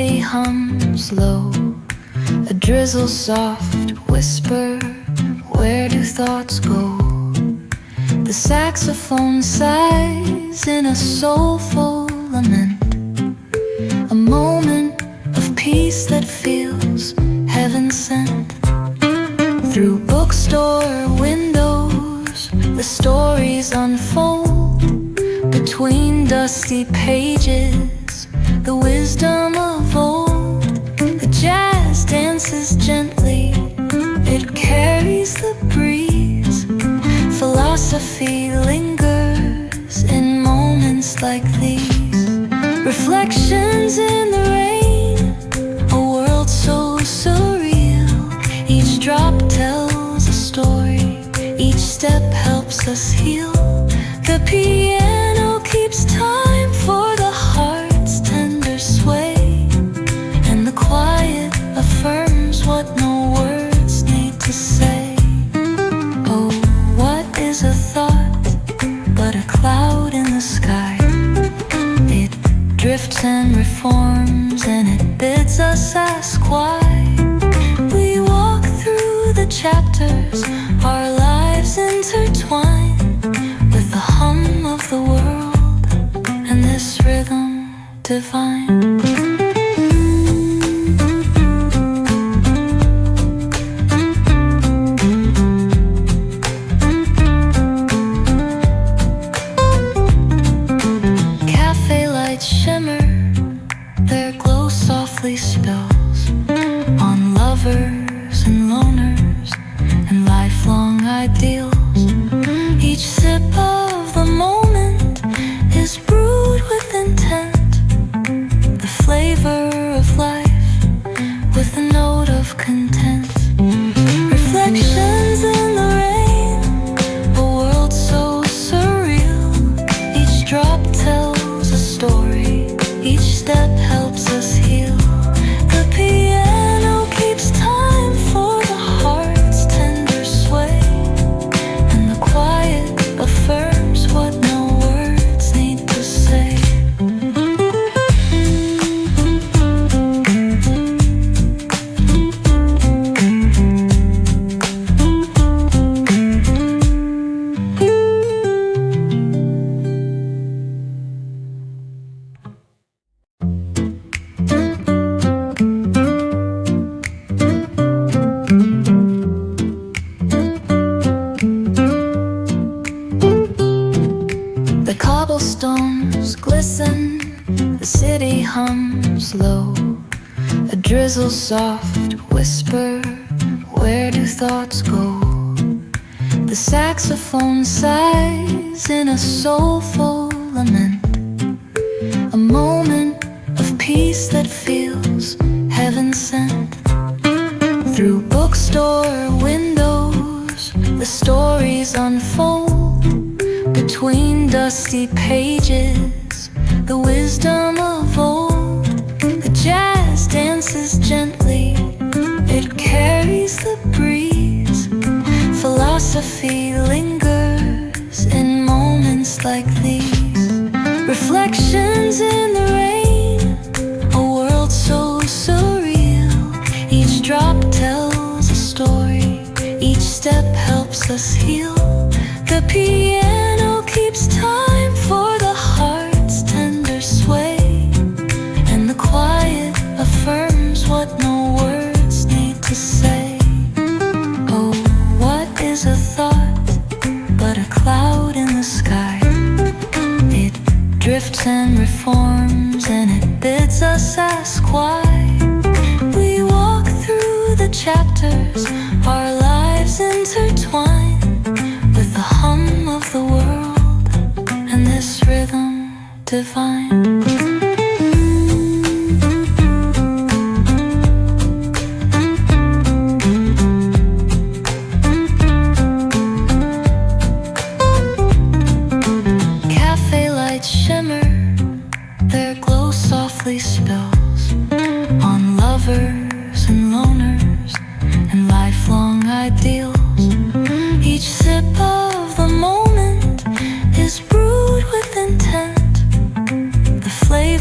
city hums low, a drizzle soft whisper, where do thoughts go? The saxophone sighs in a soulful lament, a moment of peace that feels heaven sent. Through bookstore windows, the stories unfold. Between dusty pages, the wisdom of old. The jazz dances gently, it carries the breeze. Philosophy lingers in moments like these. Reflections in the rain, a world so surreal. Each drop tells a story, each step helps us heal. The piano keeps time for the heart's tender sway, and the quiet affirms what no words need to say. Oh, what is a thought but a cloud in the sky? It drifts and reforms, and it bids us ask why. We walk through the chapters, our lives intertwine, with the hum of the world and this rhythm divine. Cafe lights shimmer, their glow softly spills on lovers and loners and lifelong ideals. Each sip of the moment is brewed with intent, the flavor of life with a note of content. Reflections in the rain, a world so surreal. Each drop tells a story, each step helps us heal. The piano keeps time for the heart's tender sway, and the quiet affirms what no words need to say. The cobblestones glisten, the city hums low, a drizzle soft whisper, where do thoughts go? The saxophone sighs in a soulful lament, a moment of peace that feels heaven sent. Through bookstore windows, the stories unfold. Between dusty pages, the wisdom of old. The jazz dances gently, it carries the breeze. Philosophy lingers in moments like these. Reflections in the rain, a world so surreal. Each drop tells a story, each step helps us heal. The piano keeps time for the heart's tender sway, and the quiet affirms what no words need to say. Oh, what is a thought but a cloud in the sky? It drifts and reforms, and it bids us ask why. We walk through the chapters, our lives intertwine, with the hum of the world and this rhythm divine. Cafe lights shimmer, their glow softly spills on lovers and loners and lifelong ideals. Each sip of the moment is brewed with intent, the flavor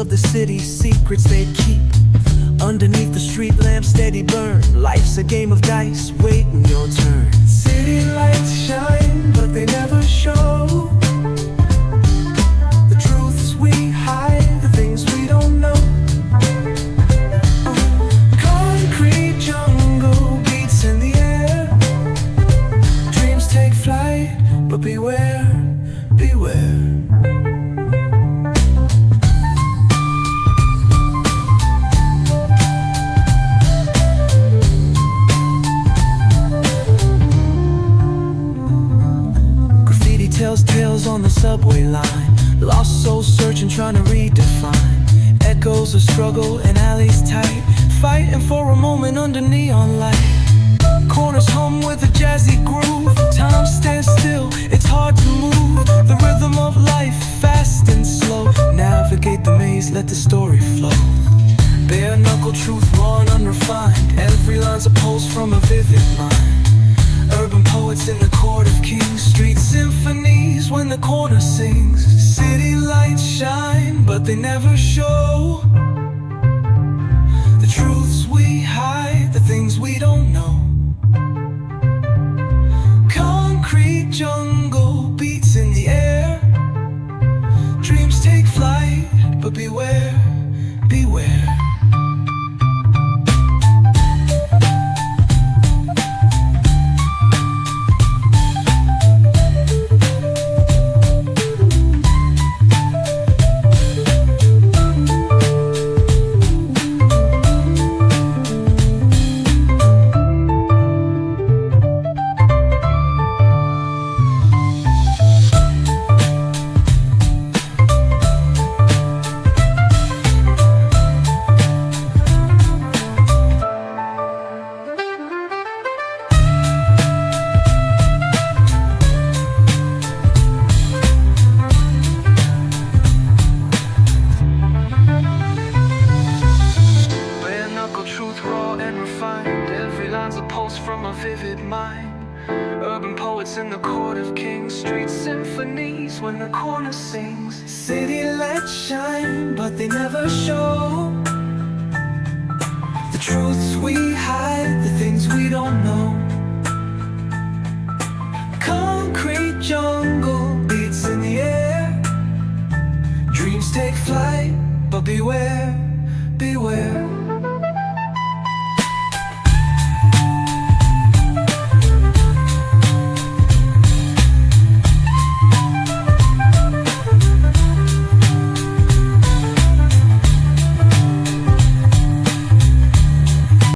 of the city's secrets they'd keep. Underneath the street lamp steady burn. Life's a game of dice, waiting your turn. City lights shine, but they never show the truths we hide, the things we don't know. Concrete jungle beats in the air. Dreams take flight, but beware, beware. Tells tales on the subway line. Lost souls searching, trying to redefine. Echoes of struggle and alleys tight, fighting for a moment under neon light. Corners hum with a jazzy groove. Time stands still, it's hard to move. The rhythm of life, fast and slow. Navigate the maze, let the story flow. Bare knuckle truth, raw and unrefined. Every line's a pulse from a vivid mind. Urban poets in the court of kings. Street symphonies when the corner sings. City lights shine, but they never show the truths we hide, the things we don't know. Concrete jungle beats in the air. Dreams take flight, but beware, beware. A pulse from a vivid mind. Urban poets in the court of kings. Street symphonies when the corner sings. City lights shine, but they never show the truths we hide.